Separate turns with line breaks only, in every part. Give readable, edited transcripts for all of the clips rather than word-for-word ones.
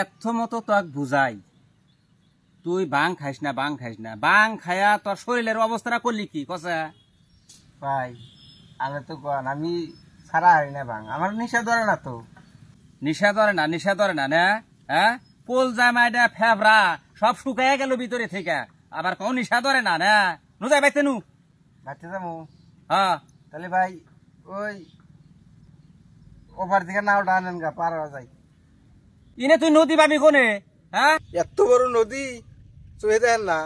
এত মতো তোক বুঝাই তুই বাং খাইস না বাং খায়া তোর শরীরের অবস্থাটা করলি কি কসা
ভাই আমি তো আমি সারা হারি না বাং আমার নিশা ধরে না তো
নিশা ধরে না না হ্যাঁ পোল জামাইটা ফেবরা সব শুকাইয়া গেল ভিতরে থেকে আবার কোন নিশা ধরে না না যাই বাইতে নু
বাচ্চা যাবো
হ্যাঁ
তাহলে ভাই ওই ওপার দিকে নাওটা আনেন গা পার হওয়া যায়
ইনে তুই নদী পাবি কোনে হ্যাঁ
এত বড় নদী চুয়ে দেন না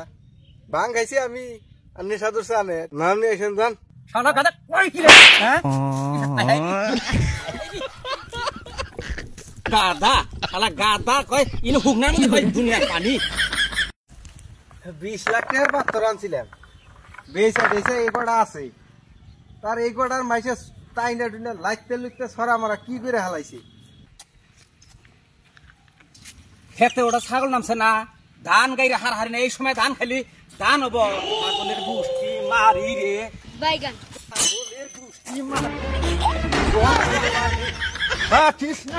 ভাং খাইছি আমি আর নেশা ধরছে আনে নাম নিয়ে এসেন যান
সাদা গাদা কই কি রে হ্যাঁ গাদা শালা গাদা কই ইনে হুগনার মধ্যে কই দুনিয়ার পানি
20 লাখ টাকার পাত্র আনছিলাম বেচা বেচা এই কটা আছে তার এই কটার মাইসে তাইনা টুইনা লাইতে লুইতে ছড়া মারা কি করে হালাইছে
খেতে ওটা ছাগল নামছে না ধান গাইরে হার হারি না এই সময় ধান খালি ধান হব ছাগলের গুষ্টি মারি রে
বাইগান
ছাগলের গুষ্টি মারি কৃষ্ণ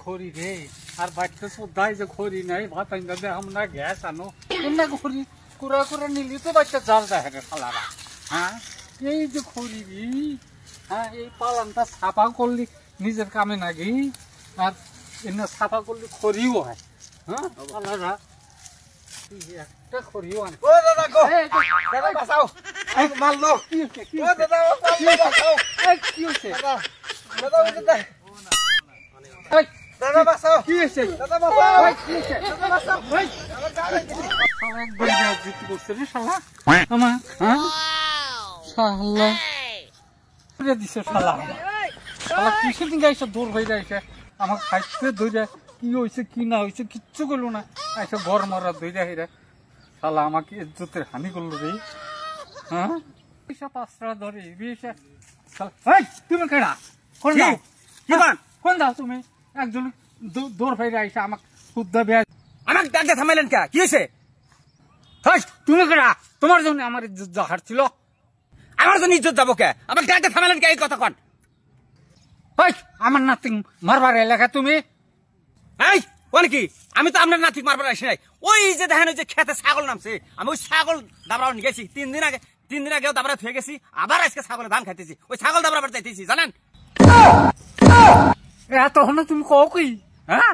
খড়ি রে আর বাচ্চা সোধাই যে খড়ি নাই ভাত আইনা দে আমরা গ্যাস আনো এমনা খড়ি কুড়া নিলি তো বাচ্চা জাল দেয় রে শালারা হ্যাঁ এই যে খড়ি রে হ্যাঁ এই পালানটা সাফা করলি নিজের কামে নাকি আর এমনি সাফা করলি খড়িও হয় হ্যাঁ শালারা একটা খড়িও আনে
ও দাদা গো দাদা বাঁচাও এই মাল লো ও দাদা বাঁচাও
কি হচ্ছে
দাদা দাদা বাঁচাও
কি হচ্ছে
দাদা বাঁচাও
কি হচ্ছে
দাদা বাঁচাও আমার গাড়ি
শালা একদম বেয়াদবি করছে রে শালা আমার হ্যাঁ শালা রে দিছে শালা শালা কিসের দিন গাইছে দূর হয়ে যাইছে আমার খাইতে ধরে কি হয়েছে কি না হয়েছে কিচ্ছু করলো না আইসা ঘর মারা ধরে হেরে শালা আমাকে ইজ্জতের হানি করলো রে হ্যাঁ পয়সা 5 টাকা ধরে বেশি এই তুমি কেডা কোন দাও
কি বান
কোন দাও তুমি একজন দূর হয়ে যাইছে আমাকে খুদ্দা বেয়া
আমাকে ডাকতে থামাইলেন কে কি হয়েছে
তুমি কেডা তোমার জন্য আমার ইজ্জত যাহার ছিল
আমার জন্য ইজ্জত যাবো কে আমাকে ডাকতে থামাইলেন কে এই কথা কন
ওই আমার নাতি মারবার এলাকা তুমি
এই কোন কি আমি তো আপনার নাতিক মারবার আসি নাই ওই যে দেখেন ওই যে খেতে ছাগল নামছে আমি ওই ছাগল দাবড়াও নিয়ে গেছি 3 দিন আগেও দাবড়া থুয়ে গেছি আবার আজকে ছাগলের ধান খাইতেছি ওই ছাগল দাবড়াবার যাইতেছি জানেন
এত হলে তুমি কও কি হ্যাঁ